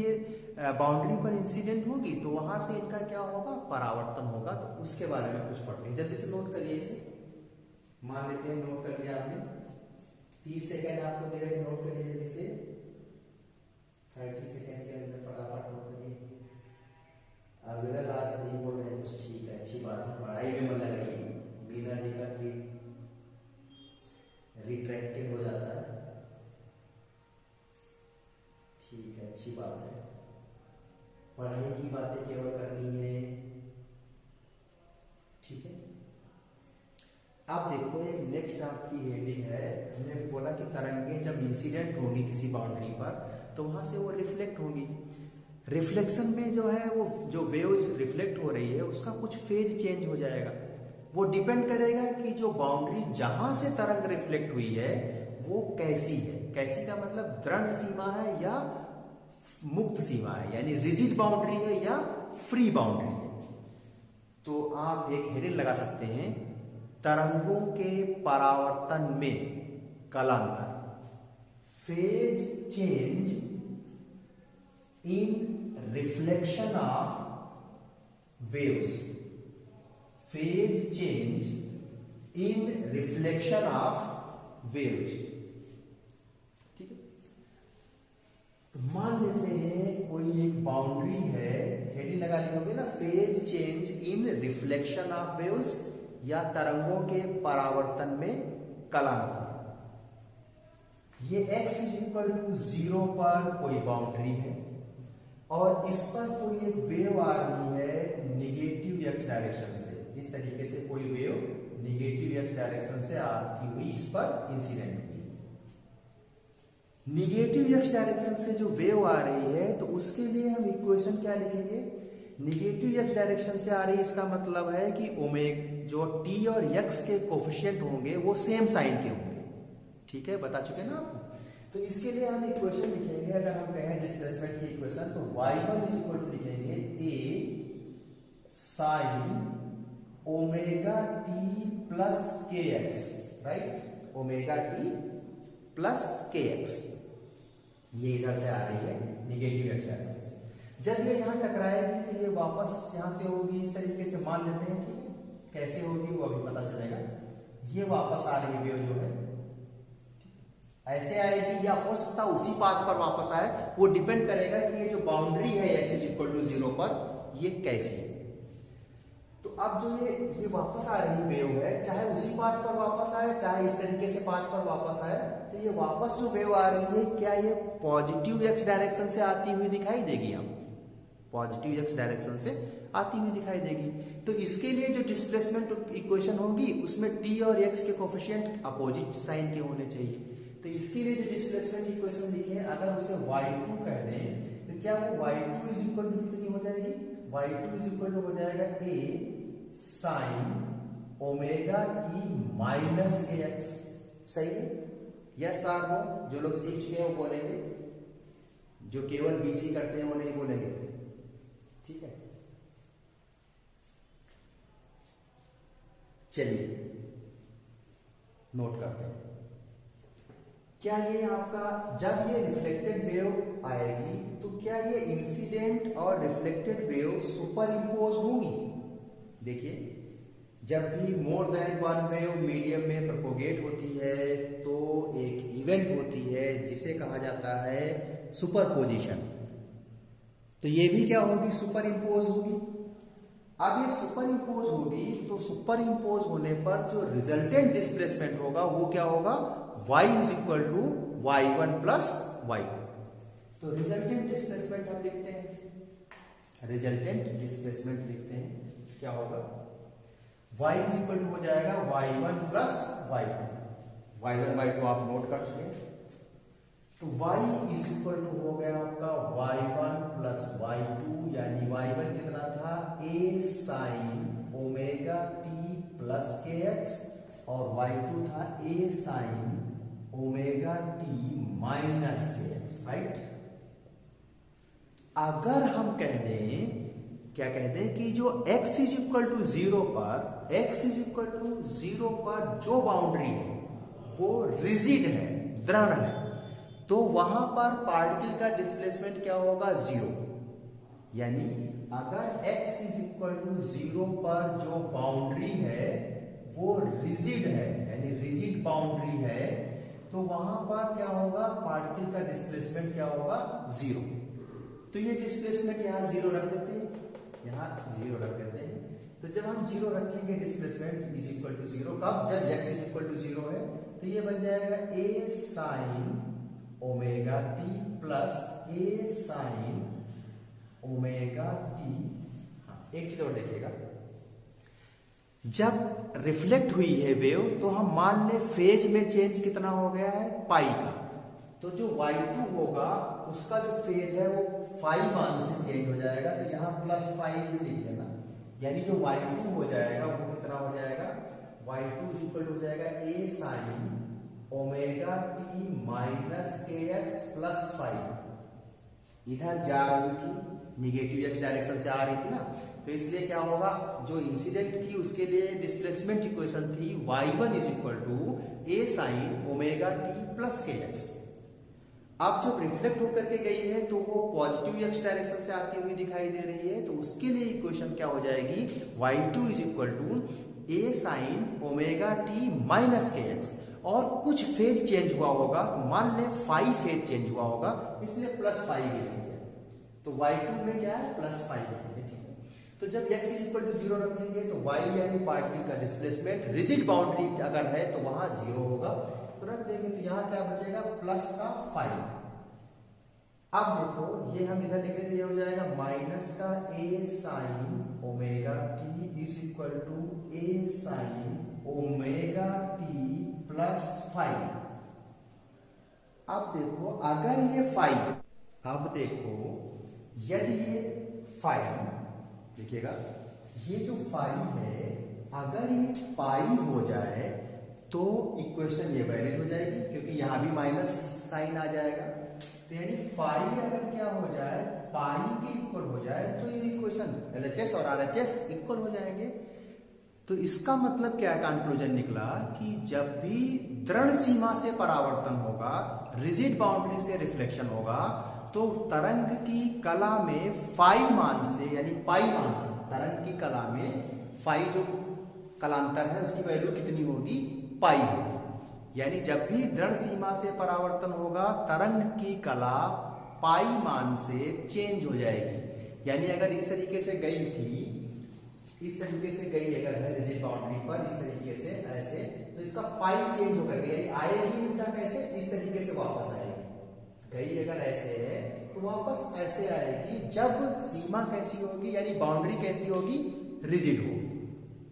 बाउंड्री पर इंसिडेंट होगी तो वहां से इनका क्या होगा, परावर्तन होगा। तो उसके बारे में कुछ पढ़ते हैं, जल्दी से नोट करिए इसे। मान लेते हैं नोट कर लिया आपने, 30 सेकेंड आपको दे रहे, नोट करिए जल्दी से, 30 सेकेंड के अंदर फटाफट नोट करिए। विरल आज नहीं बोल रहे हैं कुछ, ठीक है, अच्छी बात है, पढ़ाई में मन लगाइए। मीना जी का रिट्रैक्टेड हो जाता है, ठीक है, अच्छी बात है, पढ़ाई की बातें केवल करनी है, ठीक है। अब देखो एक नेक्स्ट आपकी हेडिंग है, हमने बोला कि तरंगे जब इंसिडेंट होंगी किसी बाउंड्री पर तो वहां से वो रिफ्लेक्ट होंगी। रिफ्लेक्शन में जो है वो जो वेव्स रिफ्लेक्ट हो रही है उसका कुछ फेज चेंज हो जाएगा। वो डिपेंड करेगा कि जो बाउंड्री जहां से तरंग रिफ्लेक्ट हुई है वो कैसी है। कैसी का मतलब दृढ़ सीमा है या मुक्त सीमा है, यानी रिजिड बाउंड्री है या फ्री बाउंड्री है। तो आप एक हेडिंग लगा सकते हैं, तरंगों के परावर्तन में कालांतर, phase change in reflection of waves, phase change in reflection of waves. ठीक है, तो मान लेते हैं कोई एक बाउंड्री है, हेडिंग लगा ली होगी ना, phase change in reflection of waves या तरंगों के परावर्तन में कालांतर। ये x इज इक्वल टू 0 पर कोई बाउंड्री है और इस पर कोई एक वेव आ रही है निगेटिव x डायरेक्शन से। इस तरीके से कोई वेव निगेटिव x डायरेक्शन से आती हुई इस पर इंसिडेंट हुई। निगेटिव x डायरेक्शन से जो वेव आ रही है तो उसके लिए हम इक्वेशन क्या लिखेंगे, निगेटिव x डायरेक्शन से आ रही है, इसका मतलब है कि जो t और x के कोफिशिएंट होंगे वो सेम साइन के होंगे। ठीक है, बता चुके ना आपको। तो इसके लिए हम इक्वेशन लिखेंगे, अगर हम कहें डिस्प्लेसमेंट की इक्वेशन तो y1 इज इक्वल टू लिखेंगे a sine omega t plus k x, right, omega t plus k x. ये इधर से आ रही है निगेटिव एक्स डायरेक्शन से। जब ये यहां टकराएगी तो ये वापस यहां से होगी, इस तरीके से मान लेते हैं। ठीक है, कैसे होगी वो अभी पता चलेगा। ये वापस आ रही वेव जो है ऐसे आएगी या हो सकता है उसी पाथ पर वापस आए, वो डिपेंड करेगा कि ये जो बाउंड्री है x इज इक्वल टू 0 पर ये कैसी है। तो अब जो ये वापस आ रही वेव है, चाहे उसी पाथ पर वापस आए चाहे इस तरीके से पाथ पर वापस आए, तो ये वापस जो वेव आ रही है क्या ये पॉजिटिव x डायरेक्शन से आती हुई दिखाई देगी? हम पॉजिटिव x डायरेक्शन से आती हुई दिखाई देगी। तो इसके लिए जो डिस्प्लेसमेंट इक्वेशन होगी उसमें t और x के कोफिशिएंट अपोजिट साइन के होने चाहिए। तो इसके लिए जो डिस्प्लेसमेंट इक्वेशन लिखे हैं, अगर उसे y2 कह दें तो क्या वो y2 इज इक्वल टू कितनी हो जाएगी? y2 इज इक्वल टू हो जाएगा a sine omega t minus k x. सही है? Yes or no? जो लोग सीख चुके हैं वो बोलेंगे, जो केवल बीसी करते हैं वो नहीं बोलेंगे। ठीक है, चलिए नोट करते हैं। क्या ये आपका जब ये रिफ्लेक्टेड वेव आएगी तो क्या ये इंसिडेंट और रिफ्लेक्टेड वेव सुपर इंपोज होंगी? देखिए, जब भी more than one wave medium में प्रोपोगेट होती है तो एक इवेंट होती है जिसे कहा जाता है सुपरपोजिशन। तो ये भी क्या होगी? सुपर इंपोज होगी। अब ये सुपर इंपोज होगी तो सुपर इंपोज होने पर जो रिजल्टेंट डिस्प्लेसमेंट होगा वो क्या होगा? y is equal to y1 plus y2। तो रिजल्टेंट डिस्प्लेसमेंट हम लिखते हैं, रिजल्टेंट डिस्प्लेसमेंट लिखते हैं, क्या होगा? y इज इक्वल टू हो जाएगा y1 plus y2। y1 y2 आप नोट कर चुके हैं। तो y इज इक्वल टू हो गया आपका y1 प्लस y2, यानी y1 कितना था? a sine omega t plus k x और y2 था a sine omega t minus k x, right. अगर हम कह दें, क्या कह दें कि जो x इज इक्वल टू 0 पर, x इज इक्वल टू 0 पर जो बाउंड्री है वो रिजिड है, दृढ़ है, तो वहां पर पार्टिकल का डिस्प्लेसमेंट क्या होगा? 0। यानी अगर x इज इक्वल टू 0 पर जो बाउंड्री है वो रिजिड है, यानी रिजिड बाउंड्री है, तो वहां पर क्या होगा? पार्टिकल का डिस्प्लेसमेंट क्या होगा? 0। तो ये डिस्प्लेसमेंट यहाँ 0 रख देते हैं, यहाँ 0 रख देते हैं। तो जब हम 0 रखेंगे डिस्प्लेसमेंट इज इक्वल टू 0, कब? जब x इज इक्वल टू 0 है, तो ये बन जाएगा a sine omega t plus a sine omega t। एक चीज और देखिएगा, जब रिफ्लेक्ट हुई है वेव तो हम मान ले फेज में चेंज कितना हो गया है? पाई का। तो जो y2 होगा उसका जो फेज है वो फाई मान से चेंज हो जाएगा, तो यहाँ +5 भी लिख देना, यानी जो y2 हो जाएगा वो कितना हो जाएगा, y2 इक्वल हो जाएगा a sin omega t minus kx plus 5। इधर जा रही थी, निगेटिव x डायरेक्शन से आ रही थी ना, तो इसलिए क्या होगा, जो इंसिडेंट थी उसके लिए डिस्प्लेसमेंट इक्वेशन थी y1 is equal to a sin omega t plus kx। अब जब रिफ्लेक्ट होकर के गई है तो वो पॉजिटिव x डायरेक्शन से आती हुई दिखाई दे रही है, तो उसके लिए इक्वेशन क्या हो जाएगी, y2 is equal to a sin omega t minus kx। और कुछ फेज चेंज हुआ होगा, तो मान लें 5 फेज चेंज हुआ होगा, इसलिए +5 लिखेंगे, तो y2 में क्या है +5 लिखेंगे, ठीक है। तो जब x इज इक्वल टू 0 रखेंगे तो y यानी पार्टिकल का डिस्प्लेसमेंट रिजिड बाउंड्री अगर है तो वहां 0 होगा, तो रख देंगे, तो यहाँ क्या बचेगा +5। अब देखो ये हम इधर लिखेंगे, ये हो जाएगा -a sin omega t is equal to a sin omega t plus 5। अब देखो अगर ये 5, अब देखो यदि ये 5, देखिएगा ये जो 5 है अगर ये पाई हो जाए तो इक्वेशन ये वैलिड हो जाएगी, क्योंकि यहां भी माइनस साइन आ जाएगा, तो यानी फाई अगर क्या हो जाए, पाई के इक्वल हो जाए, तो ये इक्वेशन LHS और RHS इक्वल हो जाएंगे। तो इसका मतलब क्या कंक्लूजन निकला कि जब भी दृढ़ सीमा से परावर्तन होगा, रिजिड बाउंड्री से रिफ्लेक्शन होगा, तो तरंग की कला में फाई मान से यानी पाई मान से, तरंग की कला में फाई जो कलांतर है उसकी वैल्यू कितनी होगी, पाई होगी। यानी जब भी दृढ़ सीमा से परावर्तन होगा, तरंग की कला पाई मान से चेंज हो जाएगी। यानी अगर इस तरीके से गई थी, इस तरीके से गई अगर है रिजिड बाउंड्री पर, इस तरीके से ऐसे, तो इसका पाई चेंज होकर के यानी आएगी उल्टा कैसे, इस तरीके से वापस आएगी। गई अगर ऐसे है तो वापस ऐसे आएगी, जब सीमा कैसी होगी यानी बाउंड्री कैसी होगी, रिजिड होगी,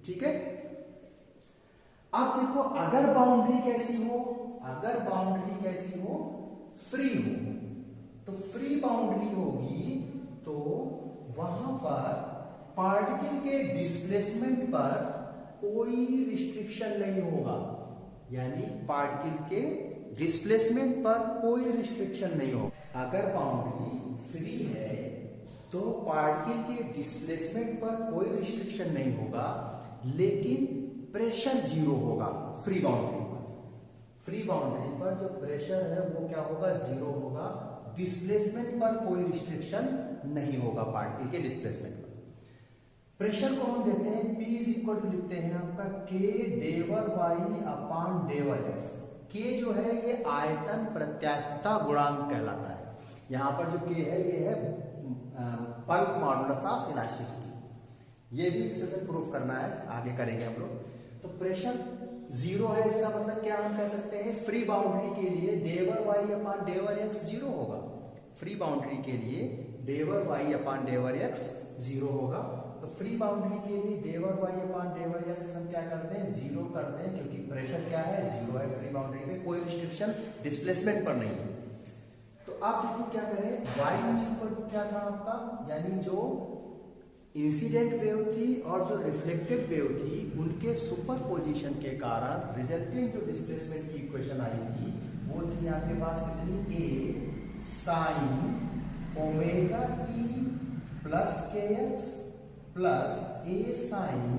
ठीक है। अब देखो अगर बाउंड्री कैसी हो, अगर बाउंड्री कैसी हो, फ्री हो, तो फ्री बाउंड्री होगी तो वहां पर पार्टिकल के डिस्प्लेसमेंट पर कोई रिस्ट्रिक्शन नहीं होगा, यानी पार्टिकल के डिस्प्लेसमेंट पर कोई रिस्ट्रिक्शन नहीं होगा। अगर बाउंड्री फ्री है तो पार्टिकल के डिस्प्लेसमेंट पर कोई रिस्ट्रिक्शन नहीं होगा, लेकिन प्रेशर 0 होगा फ्री बाउंड्री पर। फ्री बाउंड्री पर जो प्रेशर है वो क्या होगा, 0 होगा, डिस्प्लेसमेंट पर कोई रिस्ट्रिक्शन नहीं होगा पार्टिकल के डिस्प्लेसमेंट पर। प्रेशर को हम देते हैं P इज इक्वल टू, लिखते हैं आपका K डेवर y अपान डेवर x। K जो है ये आयतन प्रत्यास्थता गुणांक कहलाता है। यहां पर जो K है ये है पल्क मॉडुलस ऑफ इलास्टिसिटी। ये भी एक्सप्रेशन प्रूफ करना है, आगे करेंगे हम लोग। तो प्रेशर 0 है, इसका मतलब क्या हम कह सकते हैं, फ्री बाउंड्री के लिए डेवर y अपान डेवर x 0 होगा। फ्री बाउंड्री के लिए डेवर y अपान डेवर x 0 होगा। तो फ्री बाउंड्री के लिए डेवर y अपान डेवर x हम क्या करते हैं, 0 करते हैं, क्योंकि प्रेशर क्या है, 0 है फ्री बाउंड्री में, कोई रिस्ट्रिक्शन डिस्प्लेसमेंट पर नहीं है। तो आप देखो क्या करें, y इक्वल टू क्या था आपका, यानी जो इंसिडेंट वेव थी और जो रिफ्लेक्टेड वेव थी उनके सुपरपोजिशन के कारण रिजल्टेंट जो डिस्प्लेसमेंट की इक्वेशन आई थी वो थी आपके पास कितनी, a sine omega t plus kx plus a sine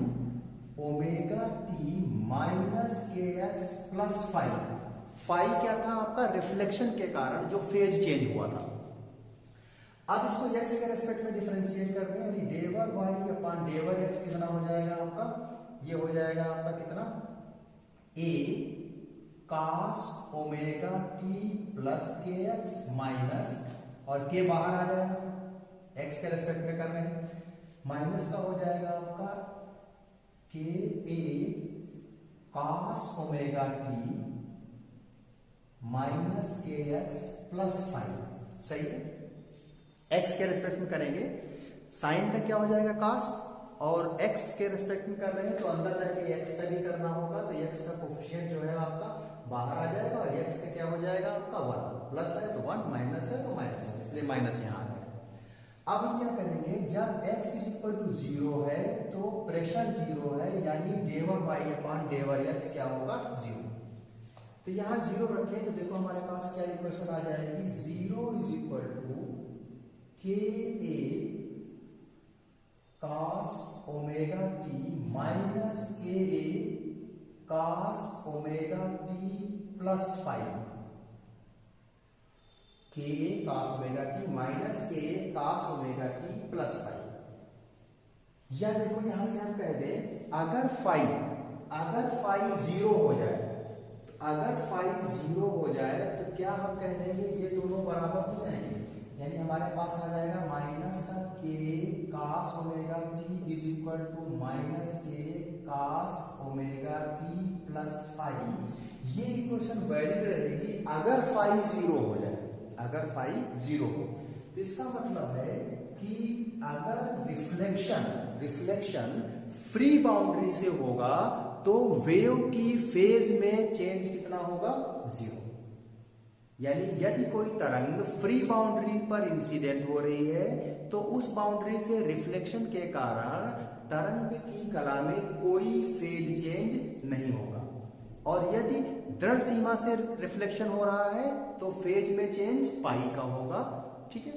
omega t minus kx plus 5 क्या था आपका, रिफ्लेक्शन के कारण जो फेज चेंज हुआ था। अब इसको x के रेस्पेक्ट में डिफरेंशिएट करते हैं, यानी डेवर y अपान डेवर x कितना हो जाएगा आपका, ये हो जाएगा आपका कितना, a cos omega t plus kx minus, और k बाहर आ जाएगा, x के रेस्पेक्ट में कर रहे हैं, माइनस का हो जाएगा आपका k a cos omega t minus kx plus 5। सही है, x के रेस्पेक्ट में करेंगे, साइन का क्या हो जाएगा cos, और x के रेस्पेक्ट में कर रहे हैं तो अंदर जाके x का भी करना होगा, तो x का कोफिशिएंट जो है आपका बाहर आ जाएगा, और x का क्या हो जाएगा आपका 1, प्लस है तो 1, माइनस है तो माइनस है, इसलिए माइनस यहाँ आ गया। अब हम क्या करेंगे, जब x इज इक्वल टू 0 है तो प्रेशर 0 है, यानी डेवर y अपॉन डेवर x क्या होगा, 0। तो यहाँ 0 रखें तो देखो हमारे पास क्या इक्वेशन आ जाएगी, 0 इज इक्वल टू के ए cos ओमेगा टी माइनस के ए cos ओमेगा टी प्लस 5, के ए cos ओमेगा टी माइनस के ए cos ओमेगा टी प्लस 5। या देखो यहां से हम कह दें अगर फाई 0 हो जाए, अगर फाई 0 हो जाए तो क्या हम कह देंगे, ये दोनों बराबर हो जाएंगे, यानी हमारे पास आ जाएगा माइनस का k cos omega t is equal to minus k cos omega t plus 5। ये इक्वेशन वैलिड रहेगी अगर फाई 0 हो जाए, अगर फाई 0 हो। तो इसका मतलब है कि अगर रिफ्लेक्शन फ्री बाउंड्री से होगा तो वेव की फेज में चेंज कितना होगा, 0। यानी यदि कोई तरंग फ्री बाउंड्री पर इंसिडेंट हो रही है तो उस बाउंड्री से रिफ्लेक्शन के कारण तरंग की कला में कोई फेज चेंज नहीं होगा, और यदि दृढ़ सीमा से रिफ्लेक्शन हो रहा है तो फेज में चेंज पाई का होगा। ठीक है,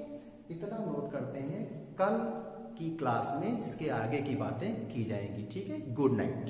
इतना नोट करते हैं, कल की क्लास में इसके आगे की बातें की जाएंगी। ठीक है, गुड नाइट।